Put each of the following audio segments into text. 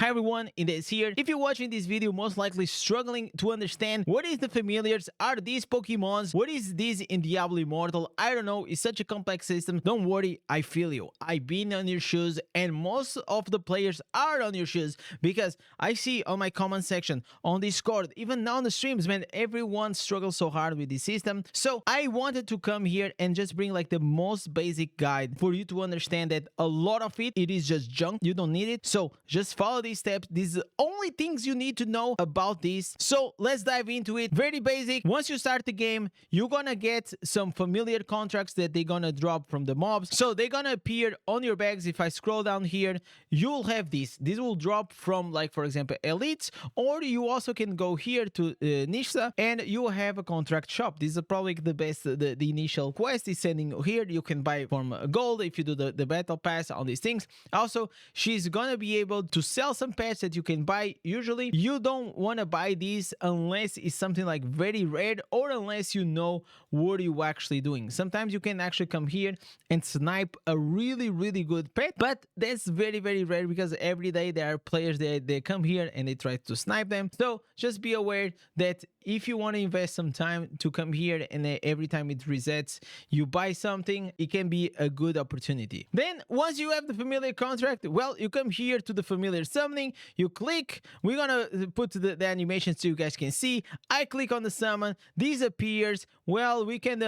Hi everyone, Indez here. If you're watching this video, most likely struggling to understand what is the familiars, are these Pokemons, what is this in Diablo Immortal, I don't know, it's such a complex system. Don't worry, I feel you. I've been on your shoes and most of the players are on your shoes because I see on my comment section, on Discord, even now on the streams, man, everyone struggles so hard with this system. So I wanted to come here and just bring like the most basic guide for you to understand that a lot of it is just junk. You don't need it. So just follow these steps. These are the only things you need to know about this. So let's dive into it. Very basic. Once you start the game, you're gonna get some familiar contracts that they're gonna drop from the mobs. So they're gonna appear on your bags. If I scroll down here, you'll have this. This will drop from, like, for example, elites, or you also can go here to Nishsa and you will have a contract shop. This is probably the best. The initial quest is sending here. You can buy from gold if you do the battle pass on these things. Also, she's gonna be able to sell some pets that you can buy. Usually you don't want to buy these unless it's something like very rare or unless you know what you're actually doing. Sometimes you can actually come here and snipe a really good pet, but that's very rare because every day there are players that they come here and they try to snipe them. So just be aware that if you want to invest some time to come here and every time it resets you buy something, it can be a good opportunity. Then once you have the familiar contract, well, you come here to the familiar summoning, you click. We're gonna put the animation so you guys can see. I click on the summon, this appears. Well, we can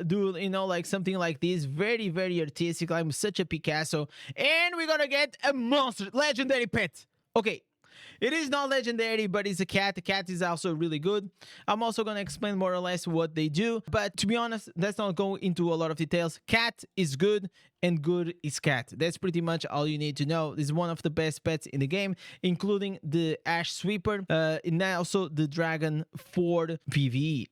do, you know, like something like this, very artistic. I'm such a Picasso, and we're gonna get a monster legendary pet. Okay, it is not legendary, but it's a cat. The cat is also really good. I'm also going to explain more or less what they do. But to be honest, let's not go into a lot of details. Cat is good and good is cat. That's pretty much all you need to know. This is one of the best pets in the game, including the Ash Sweeper and also the Dragon for PvE.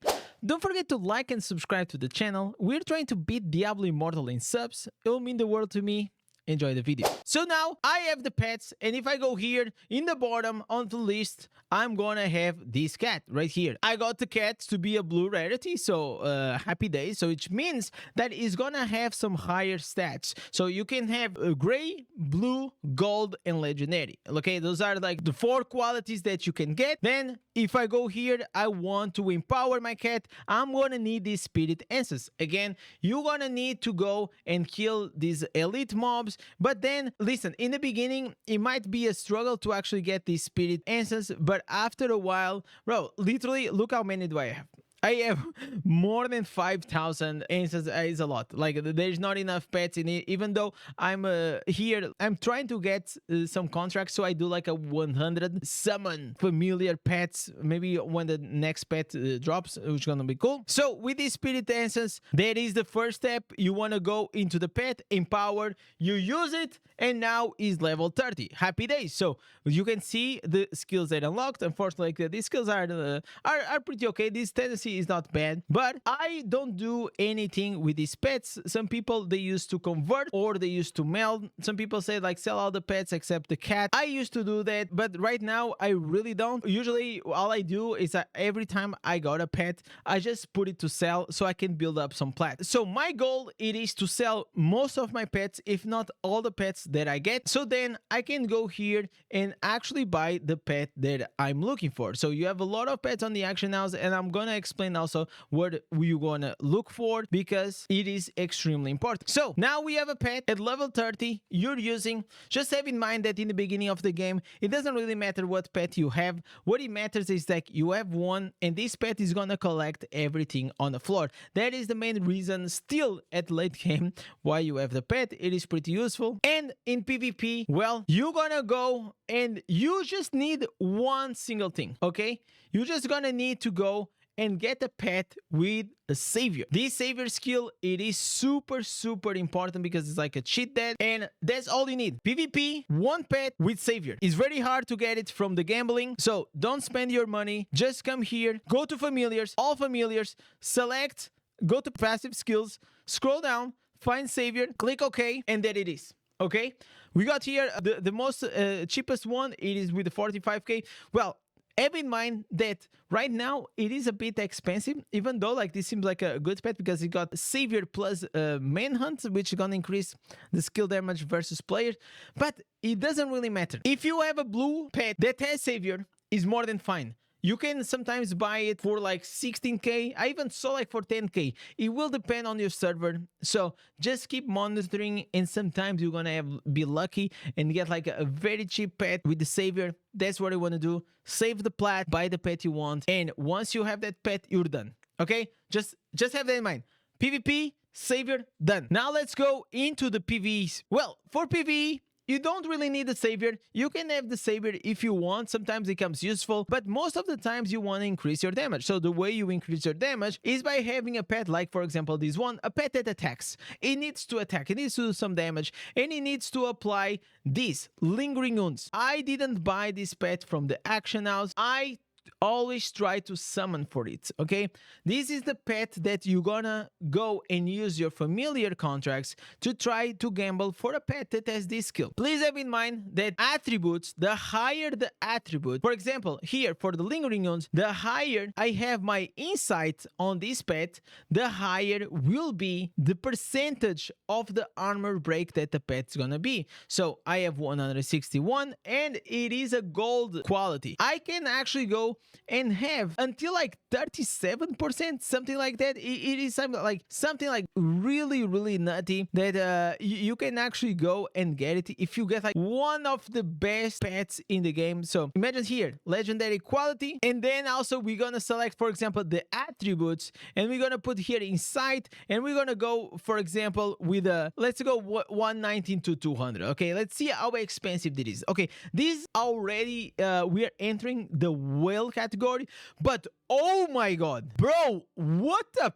Don't forget to like and subscribe to the channel. We're trying to beat Diablo Immortal in subs. It will mean the world to me. Enjoy the video. So now I have the pets, and if I go here in the bottom on the list, I'm gonna have this cat right here. I got the cat to be a blue rarity, so happy days. So which means that it's gonna have some higher stats. So you can have gray, blue, gold, and legendary. Okay, those are like the 4 qualities that you can get. Then if I go here, I want to empower my cat. I'm gonna need these spirit answers. Again, you're gonna need to go and kill these elite mobs. But then, listen, in the beginning, it might be a struggle to actually get these spirit answers, but after a while, bro, literally, look how many do I have. I have more than 5,000 answers. Is a lot. Like, there's not enough pets in it. Even though I'm here, I'm trying to get some contracts, so I do like a 100 summon familiar pets. Maybe when the next pet drops, which is gonna be cool. So with these spirit answers, that is the first step. You want to go into the pet, empower, you use it, and now is level 30. Happy days. So you can see the skills that unlocked. Unfortunately, these skills are pretty okay. This tendency is not bad, but I don't do anything with these pets. Some people, they used to convert or they used to meld. Some people say like sell all the pets except the cat. I used to do that, but right now I really don't. Usually all I do is that every time I got a pet, I just put it to sell so I can build up some plat. So my goal, it is to sell most of my pets, if not all the pets that I get, so then I can go here and actually buy the pet that I'm looking for. So you have a lot of pets on the action house, and I'm gonna explain also what you're gonna look for because it is extremely important. So now we have a pet at level 30 you're using. Just have in mind that in the beginning of the game, it doesn't really matter what pet you have. What it matters is that you have one, and this pet is gonna collect everything on the floor. That is the main reason still at late game why you have the pet. It is pretty useful. And in PvP, well, you're gonna go and you just need one single thing. Okay, you're just gonna need to go and get a pet with a savior. This savior skill, it is super important because it's like a cheat dead, and that's all you need. PvP, one pet with savior. It's very hard to get it from the gambling, so don't spend your money. Just come here, go to familiars, all familiars, select, go to passive skills, scroll down, find savior, click OK, and there it is. Okay, we got here the most cheapest one. It is with the 45k. Well, have in mind that right now it is a bit expensive, even though like this seems like a good pet because it got Savior plus Manhunt, which is gonna increase the skill damage versus players, but it doesn't really matter. If you have a blue pet that has Savior, is more than fine. You can sometimes buy it for like 16k. I even saw like for 10k. It will depend on your server. So just keep monitoring, and sometimes you're gonna be lucky and get like a very cheap pet with the Savior. That's what you want to do. Save the plat, buy the pet you want, and once you have that pet, you're done. Okay? Just have that in mind. PvP, Savior, done. Now let's go into the PvEs. Well, for PvE, you don't really need the Savior. You can have the Savior if you want. Sometimes it becomes useful, but most of the times you want to increase your damage. So the way you increase your damage is by having a pet like, for example, this one, a pet that attacks. It needs to attack, it needs to do some damage, and it needs to apply these Lingering Wounds. I didn't buy this pet from the action house. I always try to summon for it. Okay, this is the pet that you're gonna go and use your familiar contracts to try to gamble for a pet that has this skill. Please have in mind that attributes, the higher the attribute, for example here for the Lingering Wounds, the higher I have my insight on this pet, the higher will be the percentage of the armor break that the pet's gonna be. So I have 161 and it is a gold quality. I can actually go and have until like 37%, something like that. It is something like really nutty that you can actually go and get it if you get like one of the best pets in the game. So imagine here, legendary quality, and then also we're gonna select, for example, the attributes, and we're gonna put here insight, and we're gonna go, for example, with a, let's go 119 to 200. Okay, let's see how expensive it is. Okay, this already we are entering the whale category, but oh my god, bro, what the,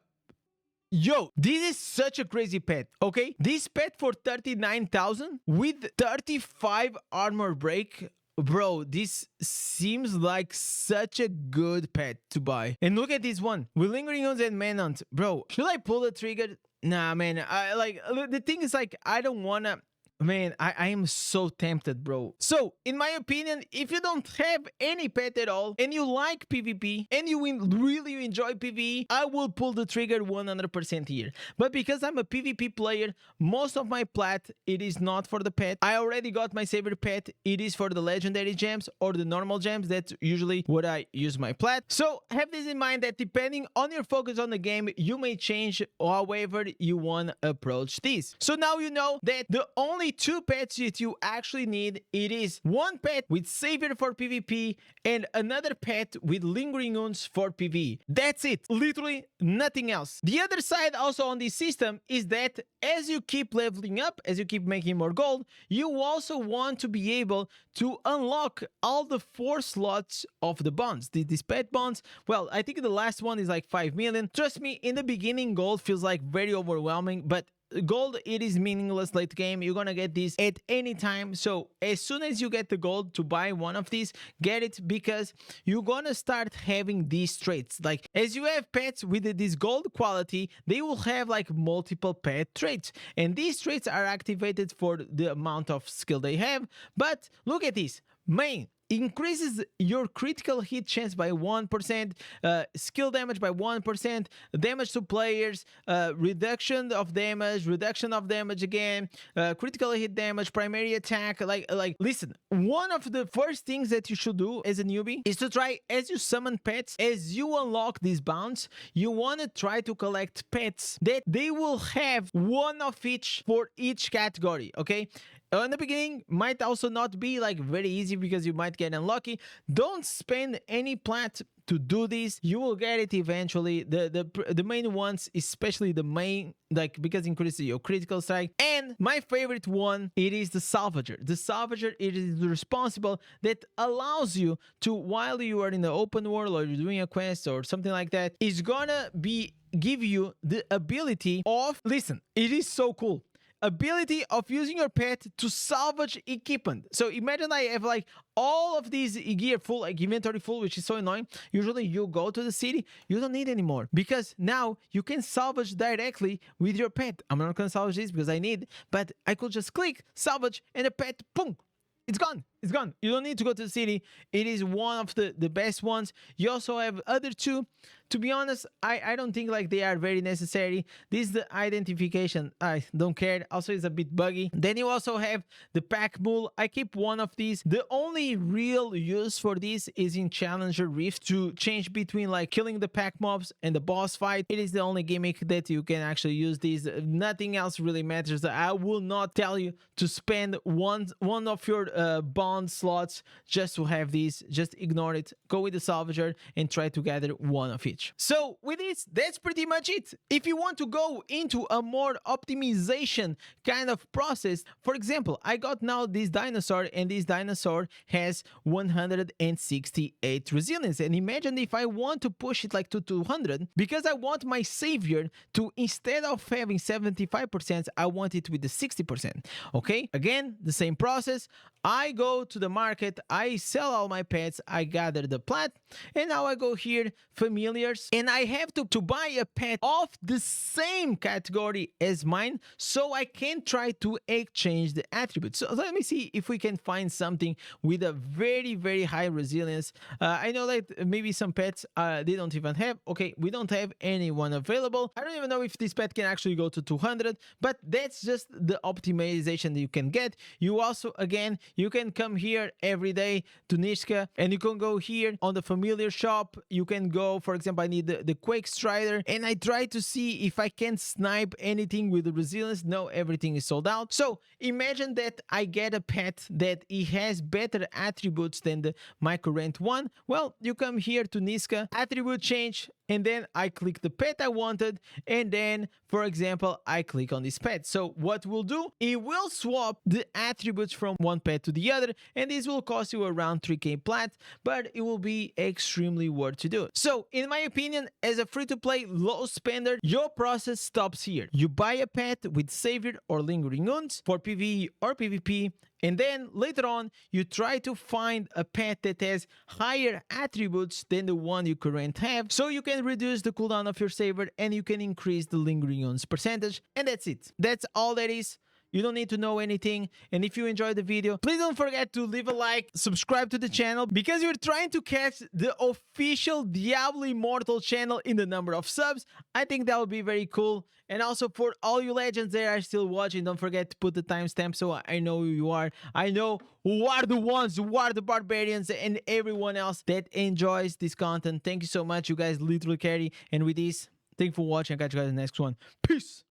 yo, this is such a crazy pet. Okay, this pet for 39,000 with 35 armor break. Bro, this seems like such a good pet to buy. And look at this one with Lingering Wounds and Manhunt. Bro, should I pull the trigger? Nah, man. I like, the thing is like, I don't wanna. Man, I am so tempted, bro. So, in my opinion, if you don't have any pet at all, and you like PvP, and you really enjoy PvE, I will pull the trigger 100% here. But because I'm a PvP player, most of my plat, it is not for the pet. I already got my favorite pet. It is for the legendary gems or the normal gems. That's usually what I use my plat. So, have this in mind that depending on your focus on the game, you may change however you want to approach this. So, now you know that the only two pets that you actually need, it is one pet with Savior for PvP and another pet with Lingering Wounds for PvE. That's it, literally nothing else. The other side also on this system is that as you keep leveling up, as you keep making more gold, you also want to be able to unlock all the 4 slots of the bonds. These pet bonds, well, I think the last one is like 5 million. Trust me, in the beginning gold feels like very overwhelming, but gold, it is meaningless late game. You're gonna get this at any time. So as soon as you get the gold to buy one of these, get it, because you're gonna start having these traits. Like as you have pets with this gold quality, they will have like multiple pet traits, and these traits are activated for the amount of skill they have. But look at this main increases your critical hit chance by 1%, skill damage by 1%, damage to players, reduction of damage again, critical hit damage, primary attack. Like listen, one of the first things that you should do as a newbie is to try, as you summon pets, as you unlock these bounds, you want to try to collect pets that they will have one of each for each category. Okay, in the beginning might also not be like very easy because you might get unlucky. Don't spend any plat to do this. You will get it eventually. The main ones, especially the main, like, because it increases your critical strike. And my favorite one, it is the Salvager. The Salvager, it is responsible that allows you to, while you are in the open world or you're doing a quest or something like that, is gonna give you the ability of, listen, it is so cool, ability of using your pet to salvage equipment. So imagine I have like all of these gear full, like inventory full, which is so annoying. Usually you go to the city, you don't need anymore, because now you can salvage directly with your pet. I'm not gonna salvage this because I need, but I could just click salvage and the pet, boom, it's gone. it's gone. You don't need to go to the city. It is one of the best ones. You also have other two. To be honest, I don't think like they are very necessary. This is the identification. I don't care. Also, it's a bit buggy. Then you also have the pack mule. I keep one of these. The only real use for this is in Challenger Rift to change between like killing the pack mobs and the boss fight. It is the only gimmick that you can actually use these. Nothing else really matters. I will not tell you to spend one of your bond slots just to have these. Just ignore it. Go with the salvager and try to gather one of each. So with this, that's pretty much it. If you want to go into a more optimization kind of process, for example, I got now this dinosaur, and this dinosaur has 168 resilience. And imagine if I want to push it like to 200, because I want my savior to, instead of having 75%, I want it with the 60%. Okay, again, the same process. I go to the market, I sell all my pets, I gather the plat, and now I go here, familiars, and I have to buy a pet of the same category as mine, so I can try to exchange the attributes. So let me see if we can find something with a very, very high resilience. I know that maybe some pets they don't even have. Okay, we don't have anyone available. I don't even know if this pet can actually go to 200, but that's just the optimization that you can get. You also, again, you can come here every day to Nishka, and you can go here on the familiar shop. You can go, for example, I need the Quake Strider, and I try to see if I can snipe anything with the resilience. No, everything is sold out. So imagine that I get a pet that it has better attributes than my current one. Well, you come here to Niska, attribute change, and then I click the pet I wanted, and then, for example, I click on this pet. So what we'll do, it will swap the attributes from one pet to the other, and this will cost you around 3k plat, but it will be extremely worth to do. So in my opinion, as a free-to-play low spender, your process stops here. You buy a pet with savior or lingering wounds for PvE or PvP, and then later on, you try to find a pet that has higher attributes than the one you currently have, so you can reduce the cooldown of your savior and you can increase the lingering wounds percentage, and that's it. That's all that is. You don't need to know anything. And if you enjoyed the video, please don't forget to leave a like, subscribe to the channel, because we're trying to catch the official Diablo Immortal channel in the number of subs. I think that would be very cool. And also for all you legends that are still watching, don't forget to put the timestamp so I know who you are. I know who are the ones, who are the barbarians, and everyone else that enjoys this content. Thank you so much. You guys literally carry. And with this, thank you for watching. I'll catch you guys in the next one. Peace.